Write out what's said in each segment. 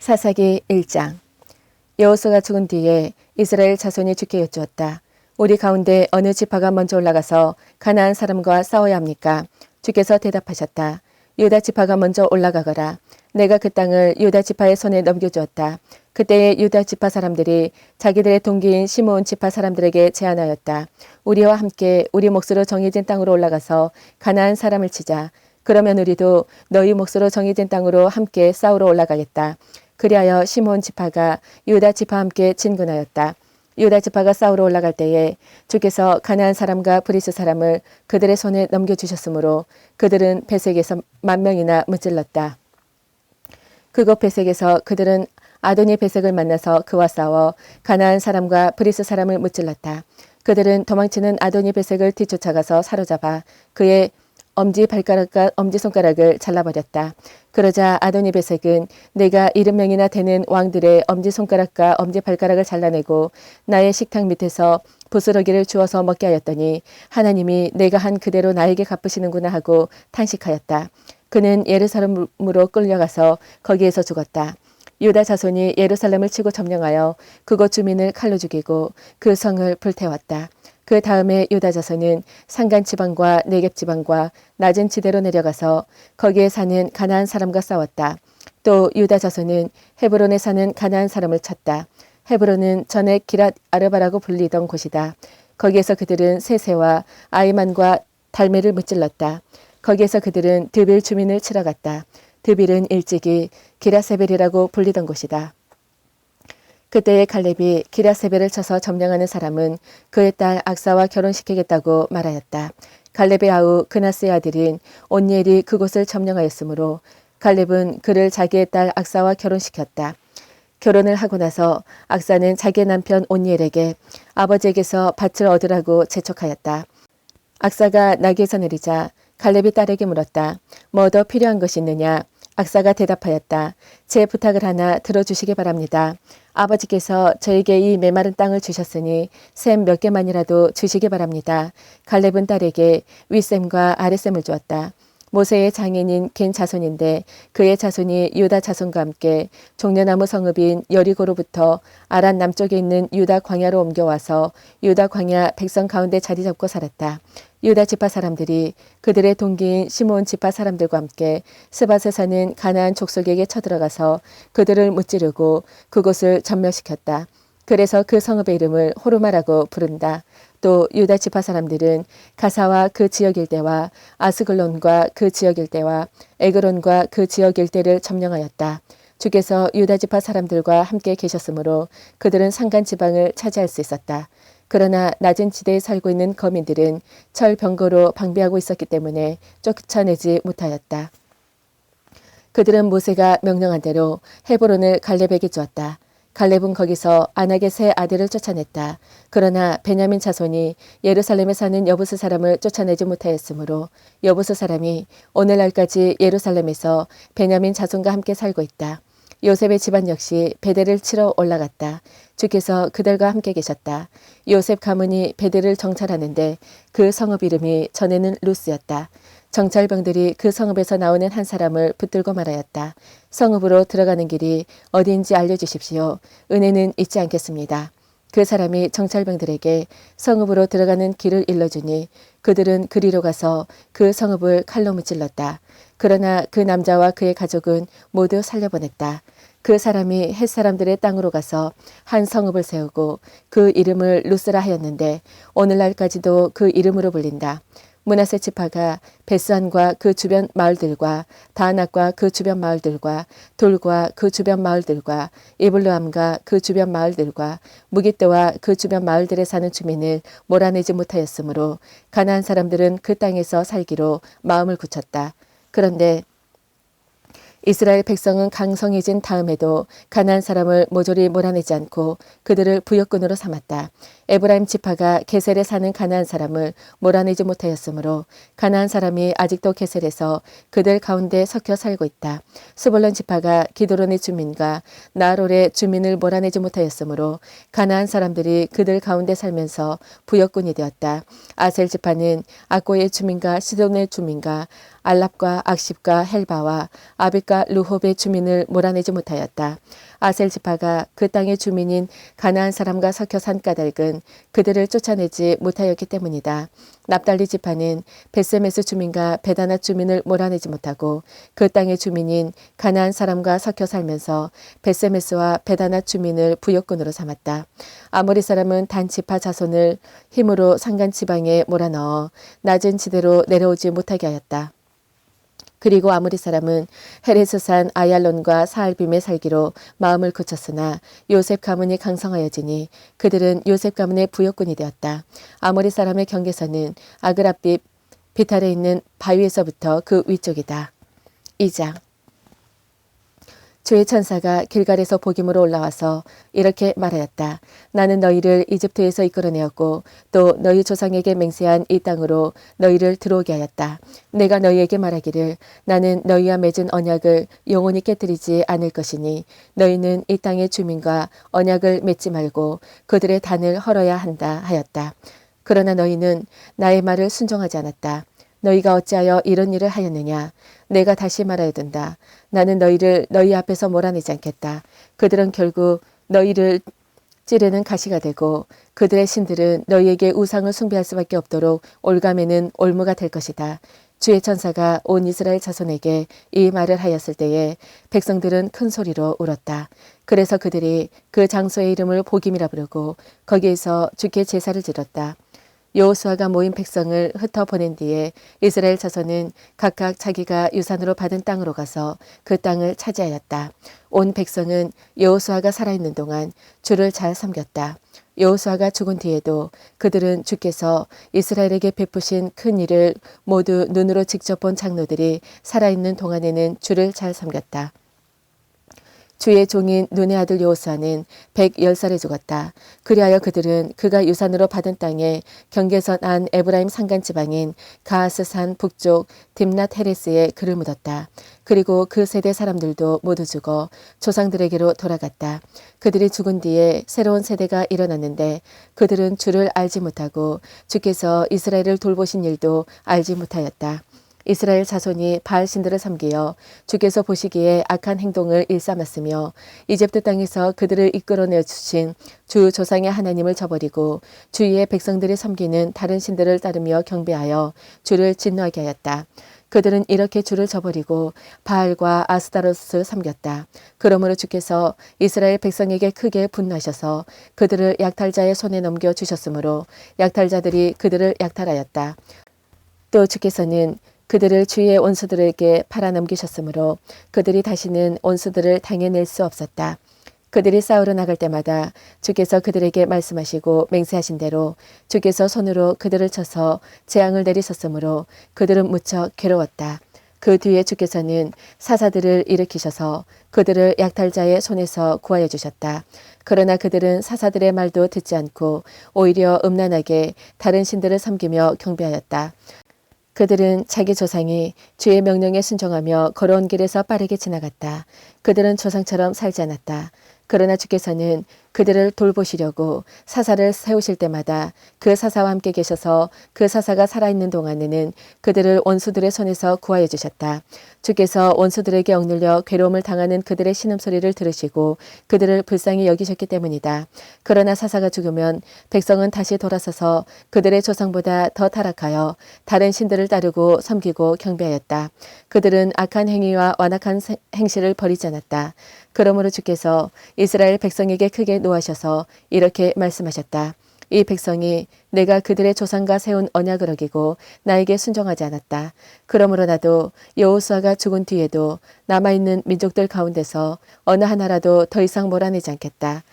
사사기 1장. 여호수아가 죽은 뒤에 이스라엘 자손이 주께 여쭈었다. 우리 가운데 어느 지파가 먼저 올라가서 가나안 사람과 싸워야 합니까? 주께서 대답하셨다. 유다 지파가 먼저 올라가거라. 내가 그 땅을 유다 지파의 손에 넘겨주었다. 그때의 유다 지파 사람들이 자기들의 동기인 시므온 지파 사람들에게 제안하였다. 우리와 함께 우리 몫으로 정해진 땅으로 올라가서 가나안 사람을 치자. 그러면 우리도 너희 몫으로 정해진 땅으로 함께 싸우러 올라가겠다. 그리하여 시므온 지파가 유다 지파와 함께 진군하였다. 유다 지파가 싸우러 올라갈 때에 주께서 가나안 사람과 브리스 사람을 그들의 손에 넘겨주셨으므로 그들은 베색에서 10,000명이나 무찔렀다. 그곳 베색에서 그들은 아도니 베색을 만나서 그와 싸워 가나안 사람과 브리스 사람을 무찔렀다. 그들은 도망치는 아도니 베색을 뒤쫓아가서 사로잡아 그의 엄지발가락과 엄지손가락을 잘라버렸다. 그러자 아도니 베색은 내가 70명이나 되는 왕들의 엄지손가락과 엄지발가락을 잘라내고 나의 식탁 밑에서 부스러기를 주워서 먹게 하였더니 하나님이 내가 한 그대로 나에게 갚으시는구나 하고 탄식하였다. 그는 예루살렘으로 끌려가서 거기에서 죽었다. 유다 자손이 예루살렘을 치고 점령하여 그곳 주민을 칼로 죽이고 그 성을 불태웠다. 그 다음에 유다 자손은 산간 지방과 네겝 지방과 낮은 지대로 내려가서 거기에 사는 가나안 사람과 싸웠다. 또 유다 자손은 헤브론에 사는 가나안 사람을 쳤다. 헤브론은 전에 기랏 아르바라고 불리던 곳이다. 거기에서 그들은 세세와 아이만과 달메를 무찔렀다. 거기에서 그들은 드빌 주민을 치러 갔다. 드빌은 일찍이 기라세벨이라고 불리던 곳이다. 그때의 갈렙이 기라세벨을 쳐서 점령하는 사람은 그의 딸 악사와 결혼시키겠다고 말하였다. 갈렙의 아우 그나스의 아들인 온니엘이 그곳을 점령하였으므로 갈렙은 그를 자기의 딸 악사와 결혼시켰다. 결혼을 하고 나서 악사는 자기의 남편 온니엘에게 아버지에게서 밭을 얻으라고 재촉하였다. 악사가 나귀에서 내리자 갈렙이 딸에게 물었다. 뭐 더 필요한 것이 있느냐? 악사가 대답하였다. 제 부탁을 하나 들어주시기 바랍니다. 아버지께서 저에게 이 메마른 땅을 주셨으니 샘 몇 개만이라도 주시기 바랍니다. 갈렙은 딸에게 윗샘과 아랫샘을 주었다. 모세의 장인인 겐 자손인데 그의 자손이 유다 자손과 함께 종려나무 성읍인 여리고로부터 아란 남쪽에 있는 유다 광야로 옮겨와서 유다 광야 백성 가운데 자리 잡고 살았다. 유다 지파 사람들이 그들의 동기인 시므온 지파 사람들과 함께 스밧에 사는 가나안 족속에게 쳐들어가서 그들을 무찌르고 그곳을 전멸시켰다. 그래서 그 성읍의 이름을 호르마라고 부른다. 또 유다 지파 사람들은 가사와 그 지역 일대와 아스글론과 그 지역 일대와 에그론과 그 지역 일대를 점령하였다. 주께서 유다 지파 사람들과 함께 계셨으므로 그들은 산간 지방을 차지할 수 있었다. 그러나 낮은 지대에 살고 있는 거민들은 철병거로 방비하고 있었기 때문에 쫓아내지 못하였다. 그들은 모세가 명령한 대로 헤브론을 갈렙에게 주었다. 갈렙은 거기서 아낙의 세 아들을 쫓아냈다. 그러나 베냐민 자손이 예루살렘에 사는 여부스 사람을 쫓아내지 못하였으므로 여부스 사람이 오늘날까지 예루살렘에서 베냐민 자손과 함께 살고 있다. 요셉의 집안 역시 베델을 치러 올라갔다. 주께서 그들과 함께 계셨다. 요셉 가문이 베델을 정찰하는데 그 성읍 이름이 전에는 루스였다. 정찰병들이 그 성읍에서 나오는 한 사람을 붙들고 말하였다. 성읍으로 들어가는 길이 어디인지 알려주십시오. 은혜는 잊지 않겠습니다. 그 사람이 정찰병들에게 성읍으로 들어가는 길을 일러주니 그들은 그리로 가서 그 성읍을 칼로 무찔렀다. 그러나 그 남자와 그의 가족은 모두 살려보냈다. 그 사람이 헷 사람들의 땅으로 가서 한 성읍을 세우고 그 이름을 루스라 하였는데 오늘날까지도 그 이름으로 불린다. 므낫세 지파가 베스안과 그 주변 마을들과 다낙과 그 주변 마을들과 돌과 그 주변 마을들과 이블루함과 그 주변 마을들과 무깃대와 그 주변 마을들에 사는 주민을 몰아내지 못하였으므로 가나안 사람들은 그 땅에서 살기로 마음을 굳혔다. 그런데 이스라엘 백성은 강성해진 다음에도 가나안 사람을 모조리 몰아내지 않고 그들을 부역군으로 삼았다. 에브라임 지파가 게셀에 사는 가나안 사람을 몰아내지 못하였으므로 가나안 사람이 아직도 게셀에서 그들 가운데 섞여 살고 있다. 스불론 지파가 기드론의 주민과 나홀의 주민을 몰아내지 못하였으므로 가나안 사람들이 그들 가운데 살면서 부역군이 되었다. 아셀 지파는 악고의 주민과 시돈의 주민과 알랍과 악십과 헬바와 아빅과 루홉의 주민을 몰아내지 못하였다. 아셀 지파가 그 땅의 주민인 가나안 사람과 섞여 산 까닭은 그들을 쫓아내지 못하였기 때문이다. 납달리 지파는 벳세메스 주민과 베다낫 주민을 몰아내지 못하고 그 땅의 주민인 가나안 사람과 섞여 살면서 벳세메스와 베다낫 주민을 부역군으로 삼았다. 아모리 사람은 단 지파 자손을 힘으로 산간 지방에 몰아넣어 낮은 지대로 내려오지 못하게 하였다. 그리고 아모리 사람은 헤레스산 아얄론과 사알빔에 살기로 마음을 굳혔으나 요셉 가문이 강성하여지니 그들은 요셉 가문의 부역군이 되었다. 아모리 사람의 경계선은 아그랍빛 비탈에 있는 바위에서부터 그 위쪽이다. 2장. 주의 천사가 길갈에서 복임으로 올라와서 이렇게 말하였다. 나는 너희를 이집트에서 이끌어내었고 또 너희 조상에게 맹세한 이 땅으로 너희를 들어오게 하였다. 내가 너희에게 말하기를 나는 너희와 맺은 언약을 영원히 깨뜨리지 않을 것이니 너희는 이 땅의 주민과 언약을 맺지 말고 그들의 단을 헐어야 한다 하였다. 그러나 너희는 나의 말을 순종하지 않았다. 너희가 어찌하여 이런 일을 하였느냐? 내가 다시 말하여 둔다. 나는 너희를 너희 앞에서 몰아내지 않겠다. 그들은 결국 너희를 찌르는 가시가 되고 그들의 신들은 너희에게 우상을 숭배할 수밖에 없도록 올가매는 올무가 될 것이다. 주의 천사가 온 이스라엘 자손에게 이 말을 하였을 때에 백성들은 큰 소리로 울었다. 그래서 그들이 그 장소의 이름을 복임이라 부르고 거기에서 주께 제사를 지렀다. 여호수아가 모인 백성을 흩어 보낸 뒤에 이스라엘 자손은 각각 자기가 유산으로 받은 땅으로 가서 그 땅을 차지하였다. 온 백성은 여호수아가 살아있는 동안 주를 잘 섬겼다. 여호수아가 죽은 뒤에도 그들은 주께서 이스라엘에게 베푸신 큰 일을 모두 눈으로 직접 본 장로들이 살아있는 동안에는 주를 잘 섬겼다. 주의 종인 눈의 아들 여호수아는 110살에 죽었다. 그리하여 그들은 그가 유산으로 받은 땅에 경계선 안 에브라임 산간 지방인 가하스산 북쪽 딥낫 헤레스에 그를 묻었다. 그리고 그 세대 사람들도 모두 죽어 조상들에게로 돌아갔다. 그들이 죽은 뒤에 새로운 세대가 일어났는데 그들은 주를 알지 못하고 주께서 이스라엘을 돌보신 일도 알지 못하였다. 이스라엘 자손이 바알 신들을 섬기어 주께서 보시기에 악한 행동을 일삼았으며 이집트 땅에서 그들을 이끌어내 주신 주 조상의 하나님을 저버리고 주위의 백성들이 섬기는 다른 신들을 따르며 경배하여 주를 진노하게 하였다. 그들은 이렇게 주를 저버리고 바알과 아스타롯을 섬겼다. 그러므로 주께서 이스라엘 백성에게 크게 분노하셔서 그들을 약탈자의 손에 넘겨주셨으므로 약탈자들이 그들을 약탈하였다. 또 주께서는 그들을 주위의 원수들에게 팔아넘기셨으므로 그들이 다시는 원수들을 당해낼 수 없었다. 그들이 싸우러 나갈 때마다 주께서 그들에게 말씀하시고 맹세하신 대로 주께서 손으로 그들을 쳐서 재앙을 내리셨으므로 그들은 무척 괴로웠다. 그 뒤에 주께서는 사사들을 일으키셔서 그들을 약탈자의 손에서 구하여 주셨다. 그러나 그들은 사사들의 말도 듣지 않고 오히려 음란하게 다른 신들을 섬기며 경배하였다. 그들은 자기 조상이 주의 명령에 순종하며 걸어온 길에서 빠르게 지나갔다. 그들은 조상처럼 살지 않았다. 그러나 주께서는 그들을 돌보시려고 사사를 세우실 때마다 그 사사와 함께 계셔서 그 사사가 살아있는 동안에는 그들을 원수들의 손에서 구하여 주셨다. 주께서 원수들에게 억눌려 괴로움을 당하는 그들의 신음소리를 들으시고 그들을 불쌍히 여기셨기 때문이다. 그러나 사사가 죽으면 백성은 다시 돌아서서 그들의 조상보다 더 타락하여 다른 신들을 따르고 섬기고 경배하였다. 그들은 악한 행위와 완악한 행실을 버리지 않았다. 그러므로 주께서 이스라엘 백성에게 크게 노하셔서 이렇게 말씀하셨다. 이 백성이 내가 그들의 조상과 세운 언약을 어기고 나에게 순종하지 않았다. 그러므로 나도 여호수아가 죽은 뒤에도 남아있는 민족들 가운데서 어느 하나라도 더 이상 몰아내지 않겠다.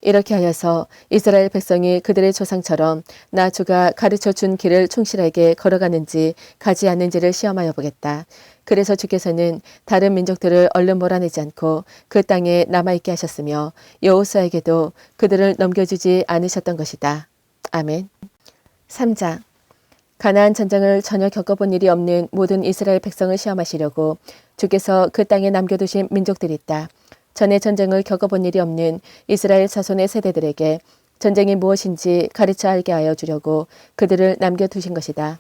이렇게 하여서 이스라엘 백성이 그들의 조상처럼 나 주가 가르쳐 준 길을 충실하게 걸어가는지 가지 않는지를 시험하여 보겠다. 그래서 주께서는 다른 민족들을 얼른 몰아내지 않고 그 땅에 남아있게 하셨으며 여호수아에게도 그들을 넘겨주지 않으셨던 것이다. 아멘. 3장. 가나안 전쟁을 전혀 겪어본 일이 없는 모든 이스라엘 백성을 시험하시려고 주께서 그 땅에 남겨두신 민족들이 있다. 전에 전쟁을 겪어본 일이 없는 이스라엘 자손의 세대들에게 전쟁이 무엇인지 가르쳐 알게 하여 주려고 그들을 남겨두신 것이다.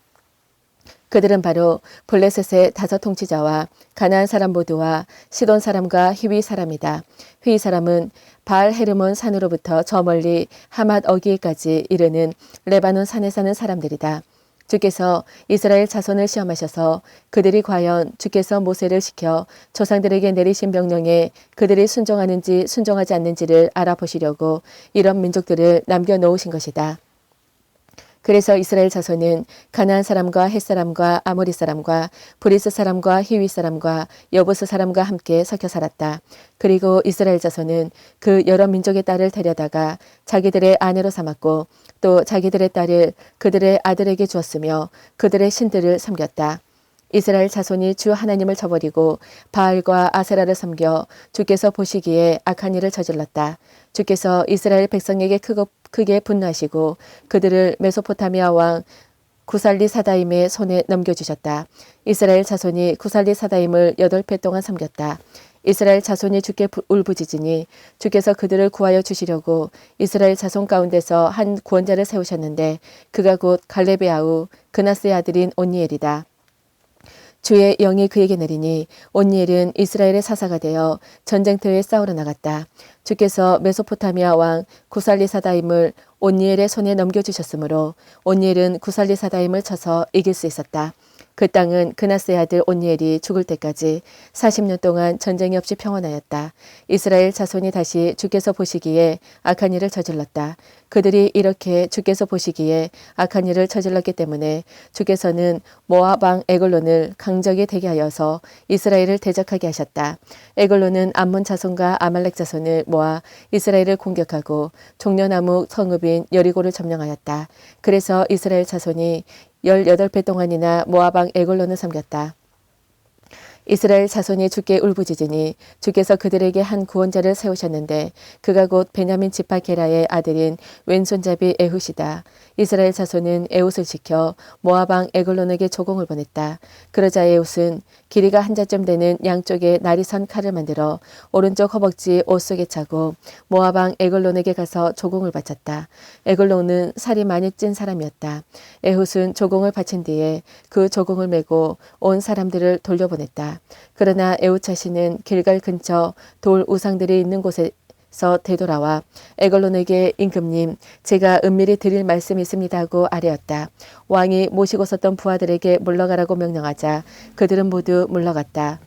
그들은 바로 블레셋의 5 통치자와 가나안 사람 모두와 시돈 사람과 히위 사람이다. 히위 사람은 바알 헤르몬 산으로부터 저 멀리 하맛 어기까지 이르는 레바논 산에 사는 사람들이다. 주께서 이스라엘 자손을 시험하셔서 그들이 과연 주께서 모세를 시켜 조상들에게 내리신 명령에 그들이 순종하는지 순종하지 않는지를 알아보시려고 이런 민족들을 남겨놓으신 것이다. 그래서 이스라엘 자손은 가나안 사람과 헷 사람과 아모리 사람과 브리스 사람과 히위 사람과 여부스 사람과 함께 섞여 살았다. 그리고 이스라엘 자손은 그 여러 민족의 딸을 데려다가 자기들의 아내로 삼았고 또 자기들의 딸을 그들의 아들에게 주었으며 그들의 신들을 섬겼다. 이스라엘 자손이 주 하나님을 저버리고 바알과 아세라를 섬겨 주께서 보시기에 악한 일을 저질렀다. 주께서 이스라엘 백성에게 크게 분노하시고 그들을 메소포타미아 왕 구살리 사다임의 손에 넘겨주셨다. 이스라엘 자손이 구살리 사다임을 8배 동안 섬겼다. 이스라엘 자손이 주께 울부짖으니 주께서 그들을 구하여 주시려고 이스라엘 자손 가운데서 한 구원자를 세우셨는데 그가 곧 갈렙의 아우 그나스의 아들인 온니엘이다. 주의 영이 그에게 내리니 온니엘은 이스라엘의 사사가 되어 전쟁터에 싸우러 나갔다. 주께서 메소포타미아 왕 구살리 사다임을 온니엘의 손에 넘겨주셨으므로 온니엘은 구살리 사다임을 쳐서 이길 수 있었다. 그 땅은 그나스의 아들 온니엘이 죽을 때까지 40년 동안 전쟁이 없이 평온하였다. 이스라엘 자손이 다시 주께서 보시기에 악한 일을 저질렀다. 그들이 이렇게 주께서 보시기에 악한 일을 저질렀기 때문에 주께서는 모압 왕 에글론을 강적이 되게 하여서 이스라엘을 대적하게 하셨다. 에글론은 암몬 자손과 아말렉 자손을 모아 이스라엘을 공격하고 종려나무 성읍인 여리고를 점령하였다. 그래서 이스라엘 자손이 18배 동안이나 모압 왕 에글론을 섬겼다. 이스라엘 자손이 주께 울부짖으니 주께서 그들에게 한 구원자를 세우셨는데 그가 곧 베냐민 지파 게라의 아들인 왼손잡이 에훗이다. 이스라엘 자손은 에훗을 지켜 모압 왕 에글론에게 조공을 보냈다. 그러자 에훗은 길이가 한 자쯤 되는 양쪽에 날이 선 칼을 만들어 오른쪽 허벅지 옷 속에 차고 모압 왕 에글론에게 가서 조공을 바쳤다. 에글론은 살이 많이 찐 사람이었다. 에훗은 조공을 바친 뒤에 그 조공을 메고 온 사람들을 돌려보냈다. 그러나 에훗 자신은 길갈 근처 돌 우상들이 있는 곳에서 되돌아와 에글론에게 임금님 제가 은밀히 드릴 말씀이 있습니다 하고 아뢰었다. 왕이 모시고 섰던 부하들에게 물러가라고 명령하자 그들은 모두 물러갔다.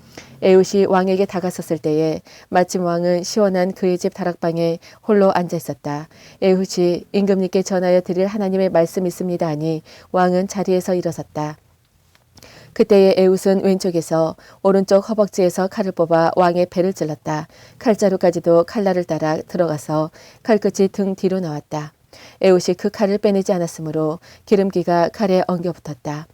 에훗이 왕에게 다가섰을 때에 마침 왕은 시원한 그의 집 다락방에 홀로 앉아 있었다. 에훗이 임금님께 전하여 드릴 하나님의 말씀이 있습니다 하니 왕은 자리에서 일어섰다. 그때에 에훗은 왼쪽에서 오른쪽 허벅지에서 칼을 뽑아 왕의 배를 찔렀다. 칼자루까지도 칼날을 따라 들어가서 칼끝이 등 뒤로 나왔다. 에훗이 그 칼을 빼내지 않았으므로 기름기가 칼에 엉겨 붙었다.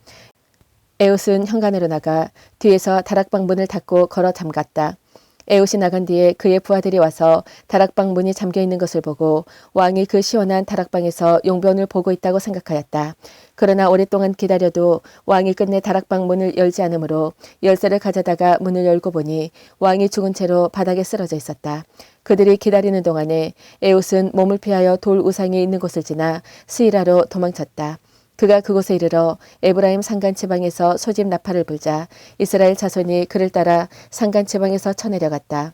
에훗은 현관으로 나가 뒤에서 다락방 문을 닫고 걸어 잠갔다. 에훗이 나간 뒤에 그의 부하들이 와서 다락방 문이 잠겨있는 것을 보고 왕이 그 시원한 다락방에서 용변을 보고 있다고 생각하였다. 그러나 오랫동안 기다려도 왕이 끝내 다락방 문을 열지 않으므로 열쇠를 가져다가 문을 열고 보니 왕이 죽은 채로 바닥에 쓰러져 있었다. 그들이 기다리는 동안에 에훗은 몸을 피하여 돌 우상이 있는 곳을 지나 스이라로 도망쳤다. 그가 그곳에 이르러 에브라임 산간 지방에서 소집 나팔을 불자 이스라엘 자손이 그를 따라 산간 지방에서 쳐내려갔다.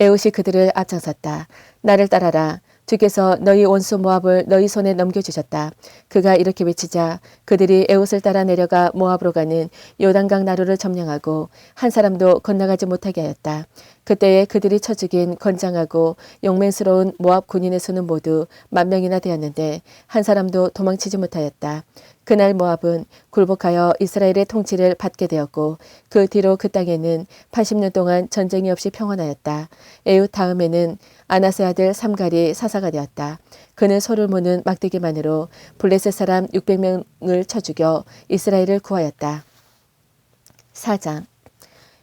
에훗이 그들을 앞장섰다. 나를 따라라. 주께서 너희 원수 모압을 너희 손에 넘겨주셨다. 그가 이렇게 외치자 그들이 에훗을 따라 내려가 모압으로 가는 요단강 나루를 점령하고 한 사람도 건너가지 못하게 하였다. 그때에 그들이 쳐 죽인 건장하고 용맹스러운 모압 군인의 수는 모두 10,000명이나 되었는데 한 사람도 도망치지 못하였다. 그날 모압은 굴복하여 이스라엘의 통치를 받게 되었고 그 뒤로 그 땅에는 80년 동안 전쟁이 없이 평온하였다. 에훗 다음에는 아나세 아들 삼갈이 사사가 되었다. 그는 소를 무는 막대기만으로 블레셋 사람 600명을 쳐 죽여 이스라엘을 구하였다. 4장.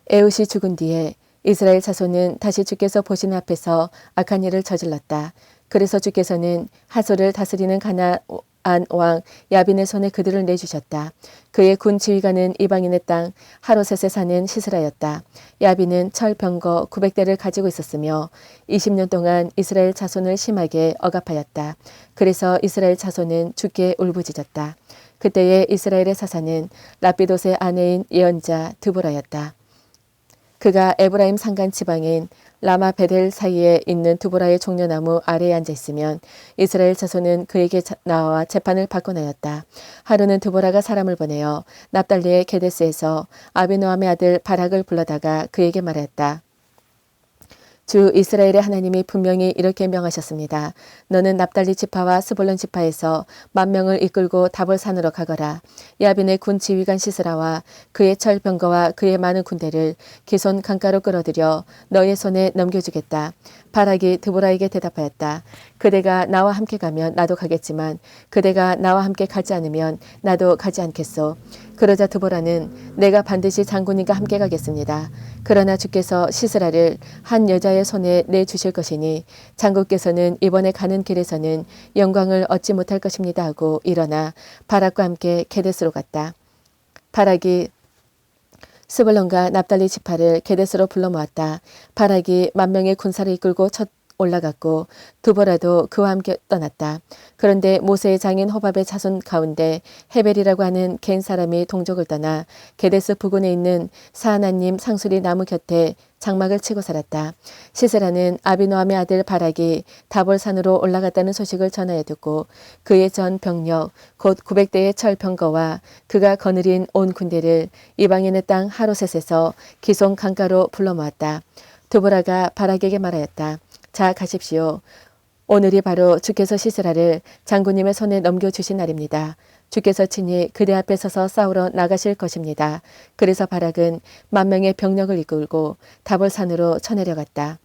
에훗이 죽은 뒤에 이스라엘 자손은 다시 주께서 보시는 앞에서 악한 일을 저질렀다. 그래서 주께서는 하솔을 다스리는 가나안 왕 야빈의 손에 그들을 내주셨다. 그의 군 지휘관은 이방인의 땅 하로셋에 사는 시스라였다. 야빈은 철병거 900대를 가지고 있었으며 20년 동안 이스라엘 자손을 심하게 억압하였다. 그래서 이스라엘 자손은 주께 울부짖었다. 그때의 이스라엘의 사사는 라피돗의 아내인 예언자 드보라였다. 그가 에브라임 산간 지방인 라마 베델 사이에 있는 두보라의 종려나무 아래에 앉아 있으면 이스라엘 자손은 그에게 나와 재판을 받곤 하였다. 하루는 두보라가 사람을 보내어 납달리의 게데스에서 아비노함의 아들 바락을 불러다가 그에게 말했다. 주 이스라엘의 하나님이 분명히 이렇게 명하셨습니다. 너는 납달리 지파와 스불론 지파에서 10,000명을 이끌고 다볼산으로 가거라. 야빈의 군 지휘관 시스라와 그의 철병거와 그의 많은 군대를 기손 강가로 끌어들여 너의 손에 넘겨주겠다. 바락이 드보라에게 대답하였다. 그대가 나와 함께 가면 나도 가겠지만 그대가 나와 함께 가지 않으면 나도 가지 않겠소. 그러자 드보라는 내가 반드시 장군님과 함께 가겠습니다. 그러나 주께서 시스라를 한 여자의 손에 내주실 것이니 장군께서는 이번에 가는 길에서는 영광을 얻지 못할 것입니다 하고 일어나 바락과 함께 게데스로 갔다. 바락이 스불론과 납달리 지파를 게데스로 불러 모았다. 바락이 10,000명의 군사를 이끌고 올라갔고 드보라도 그와 함께 떠났다. 그런데 모세의 장인 호밥의 자손 가운데 헤벨이라고 하는 겐 사람이 동족을 떠나 게데스 부근에 있는 사하나님 상수리 나무 곁에 장막을 치고 살았다. 시스라는 아비노함의 아들 바락이 다볼산으로 올라갔다는 소식을 전하여 듣고 그의 전 병력 곧 900대의 철병거와 그가 거느린 온 군대를 이방인의 땅 하로셋에서 기손 강가로 불러 모았다. 드보라가 바락에게 말하였다. 자, 가십시오. 오늘이 바로 주께서 시스라를 장군님의 손에 넘겨주신 날입니다. 주께서 친히 그대 앞에 서서 싸우러 나가실 것입니다. 그래서 바락은 10,000명의 병력을 이끌고 다볼산으로 쳐내려갔다.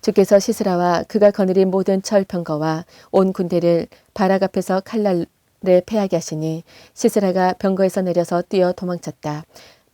주께서 시스라와 그가 거느린 모든 철병거와 온 군대를 바락 앞에서 칼날에 패하게 하시니 시스라가 병거에서 내려서 뛰어 도망쳤다.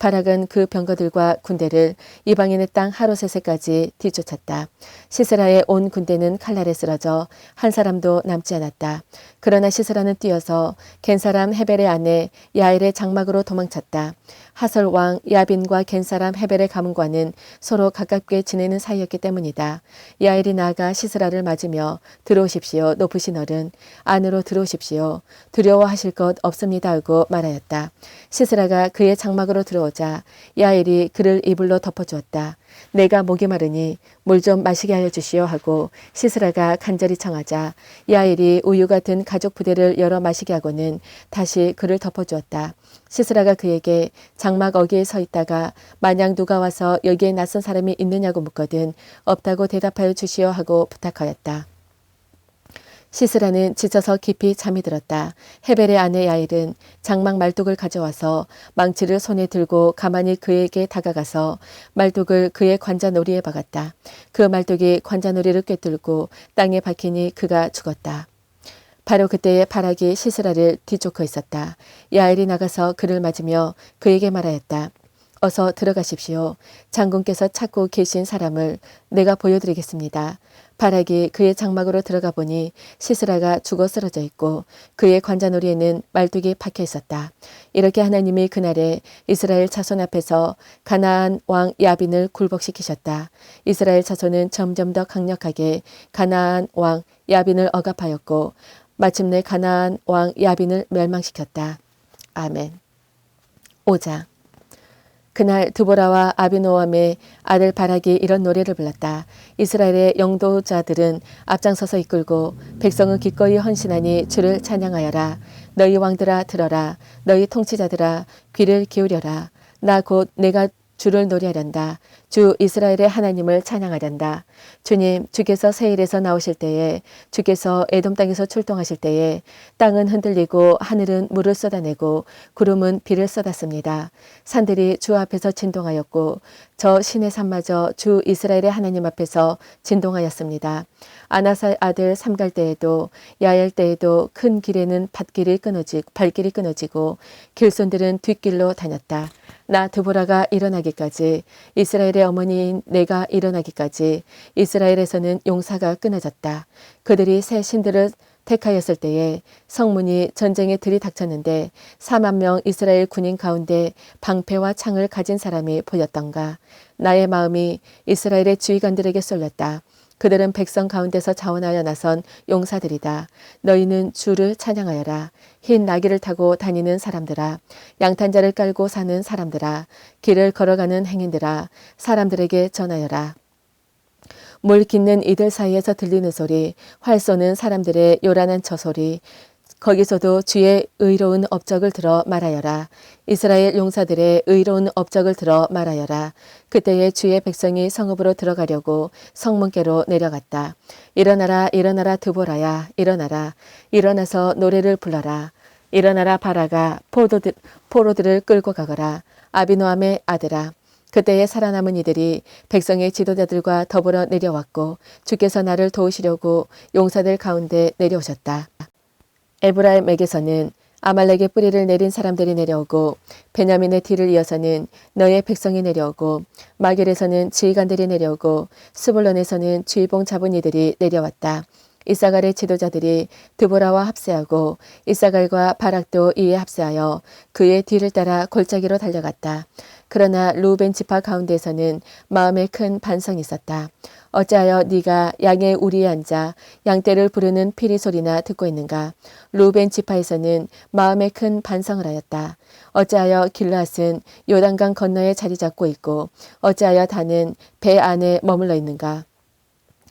바락은 그 병거들과 군대를 이방인의 땅 하로셋에까지 뒤쫓았다. 시스라의 온 군대는 칼날에 쓰러져 한 사람도 남지 않았다. 그러나 시스라는 뛰어서 겐 사람 헤벨의 아내 야엘의 장막으로 도망쳤다. 하솔 왕 야빈과 겐 사람 헤벨의 가문과는 서로 가깝게 지내는 사이였기 때문이다. 야엘이 나아가 시스라를 맞으며 들어오십시오. 높으신 어른 안으로 들어오십시오. 두려워하실 것 없습니다 하고 말하였다. 시스라가 그의 장막으로 들어오자 야엘이 그를 이불로 덮어주었다. 내가 목이 마르니 물 좀 마시게 하여 주시오 하고 시스라가 간절히 청하자 야엘이 우유 같은 가죽 부대를 열어 마시게 하고는 다시 그를 덮어주었다. 시스라가 그에게 장막 어귀에 서 있다가 만약 누가 와서 여기에 낯선 사람이 있느냐고 묻거든 없다고 대답하여 주시오 하고 부탁하였다. 시스라는 지쳐서 깊이 잠이 들었다. 헤벨의 아내 야일은 장막 말뚝을 가져와서 망치를 손에 들고 가만히 그에게 다가가서 말뚝을 그의 관자놀이에 박았다. 그 말뚝이 관자놀이를 꿰뚫고 땅에 박히니 그가 죽었다. 바로 그때에 바락이 시스라를 뒤쫓고 있었다. 야일이 나가서 그를 맞으며 그에게 말하였다. 어서 들어가십시오. 장군께서 찾고 계신 사람을 내가 보여드리겠습니다. 바락이 그의 장막으로 들어가 보니 시스라가 죽어 쓰러져 있고 그의 관자놀이에는 말뚝이 박혀 있었다. 이렇게 하나님이 그날에 이스라엘 자손 앞에서 가나안 왕 야빈을 굴복시키셨다. 이스라엘 자손은 점점 더 강력하게 가나안 왕 야빈을 억압하였고 마침내 가나안 왕 야빈을 멸망시켰다. 아멘. 5장. 그날 드보라와 아비노함의 아들 바락이 이런 노래를 불렀다. 이스라엘의 영도자들은 앞장서서 이끌고 백성은 기꺼이 헌신하니 주를 찬양하여라. 너희 왕들아 들어라. 너희 통치자들아 귀를 기울여라. 나 곧 내가 주를 노래하련다. 주 이스라엘의 하나님을 찬양하련다. 주님, 주께서 세일에서 나오실 때에, 주께서 에돔 땅에서 출동하실 때에 땅은 흔들리고 하늘은 물을 쏟아내고 구름은 비를 쏟았습니다. 산들이 주 앞에서 진동하였고 저 신의 산마저 주 이스라엘의 하나님 앞에서 진동하였습니다. 아나살 아들 삼갈 때에도 야엘 때에도 큰 길에는 발길이 끊어지고 길손들은 뒷길로 다녔다. 나 드보라가 일어나기까지, 이스라엘의 어머니인 내가 일어나기까지 이스라엘에서는 용사가 끊어졌다. 그들이 새 신들을 택하였을 때에 성문이 전쟁에 들이닥쳤는데 4만 명 이스라엘 군인 가운데 방패와 창을 가진 사람이 보였던가. 나의 마음이 이스라엘의 지휘관들에게 쏠렸다. 그들은 백성 가운데서 자원하여 나선 용사들이다. 너희는 주를 찬양하여라. 흰 나귀를 타고 다니는 사람들아, 양탄자를 깔고 사는 사람들아, 길을 걸어가는 행인들아, 사람들에게 전하여라. 물 깃는 이들 사이에서 들리는 소리, 활 쏘는 사람들의 요란한 저소리, 거기서도 주의 의로운 업적을 들어 말하여라. 이스라엘 용사들의 의로운 업적을 들어 말하여라. 그때에 주의 백성이 성읍으로 들어가려고 성문께로 내려갔다. 일어나라 일어나라 드보라야, 일어나라. 일어나서 노래를 불러라. 일어나라 바라가, 포로들을 끌고 가거라. 아비노함의 아들아. 그때에 살아남은 이들이 백성의 지도자들과 더불어 내려왔고 주께서 나를 도우시려고 용사들 가운데 내려오셨다. 에브라임에게서는 아말렉의 뿌리를 내린 사람들이 내려오고 베냐민의 뒤를 이어서는 너의 백성이 내려오고 마길에서는 지휘관들이 내려오고 스불론에서는 주의봉 잡은 이들이 내려왔다. 이사갈의 지도자들이 드보라와 합세하고 이사갈과 바락도 이에 합세하여 그의 뒤를 따라 골짜기로 달려갔다. 그러나 루벤 지파 가운데에서는 마음에 큰 반성이 있었다. 어찌하여 네가 양의 우리에 앉아 양떼를 부르는 피리 소리나 듣고 있는가? 루벤 지파에서는 마음에 큰 반성을 하였다. 어찌하여 길앗은 요단강 건너에 자리 잡고 있고 어찌하여 단은 배 안에 머물러 있는가?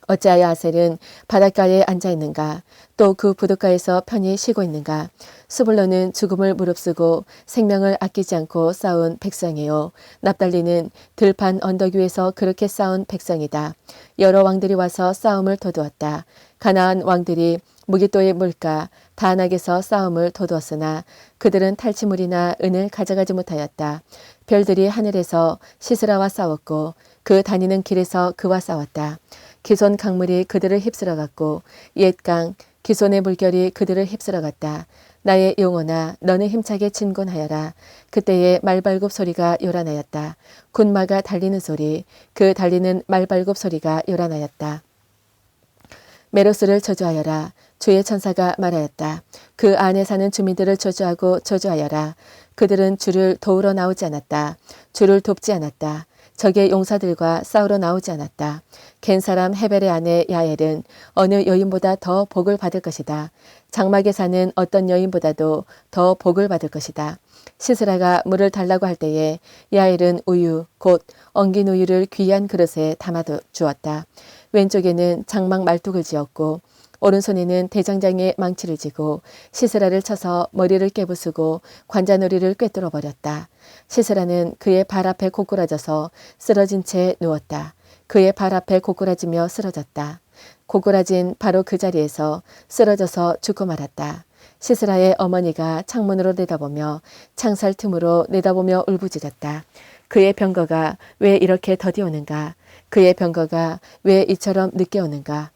어찌하여 아셀은 바닷가에 앉아 있는가? 또 그 부둣가에서 편히 쉬고 있는가? 스불론은 죽음을 무릅쓰고 생명을 아끼지 않고 싸운 백성이요. 납달리는 들판 언덕 위에서 그렇게 싸운 백성이다. 여러 왕들이 와서 싸움을 도두었다. 가나안 왕들이 무기또의 물가 다낙에서 싸움을 도두었으나 그들은 탈취물이나 은을 가져가지 못하였다. 별들이 하늘에서 시스라와 싸웠고 그 다니는 길에서 그와 싸웠다. 기손 강물이 그들을 휩쓸어갔고 옛강 기손의 물결이 그들을 휩쓸어갔다. 나의 영혼아 너는 힘차게 진군하여라. 그때의 말발굽 소리가 요란하였다. 군마가 달리는 소리, 그 달리는 말발굽 소리가 요란하였다. 메로스를 저주하여라. 주의 천사가 말하였다. 그 안에 사는 주민들을 저주하고 저주하여라. 그들은 주를 도우러 나오지 않았다. 주를 돕지 않았다. 적의 용사들과 싸우러 나오지 않았다. 겐 사람 헤벨의 아내 야엘은 어느 여인보다 더 복을 받을 것이다. 장막에 사는 어떤 여인보다도 더 복을 받을 것이다. 시스라가 물을 달라고 할 때에 야엘은 우유, 곧 엉긴 우유를 귀한 그릇에 담아 주었다. 왼쪽에는 장막 말뚝을 지었고 오른손에는 대장장의 망치를 쥐고 시스라를 쳐서 머리를 깨부수고 관자놀이를 꿰뚫어 버렸다. 시스라는 그의 발 앞에 고꾸라져서 쓰러진 채 누웠다. 그의 발 앞에 고꾸라지며 쓰러졌다. 고꾸라진 바로 그 자리에서 쓰러져서 죽고 말았다. 시스라의 어머니가 창문으로 내다보며 창살 틈으로 내다보며 울부짖었다. 그의 병거가 왜 이렇게 더디 오는가? 그의 병거가 왜 이처럼 늦게 오는가?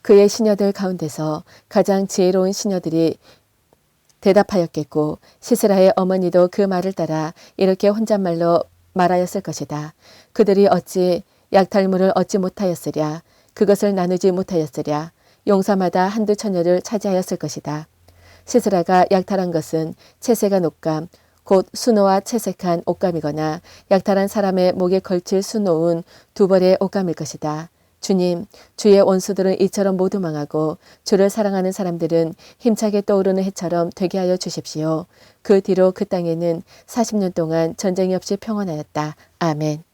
그의 시녀들 가운데서 가장 지혜로운 시녀들이 대답하였겠고 시스라의 어머니도 그 말을 따라 이렇게 혼잣말로 말하였을 것이다. 그들이 어찌 약탈물을 얻지 못하였으랴. 그것을 나누지 못하였으랴. 용사마다 한두 처녀를 차지하였을 것이다. 시스라가 약탈한 것은 채색한 옷감, 곧 수노와 채색한 옷감이거나 약탈한 사람의 목에 걸칠 수놓은 두 벌의 옷감일 것이다. 주님, 주의 원수들은 이처럼 모두 망하고 주를 사랑하는 사람들은 힘차게 떠오르는 해처럼 되게 하여 주십시오. 그 뒤로 그 땅에는 40년 동안 전쟁이 없이 평온하였다. 아멘.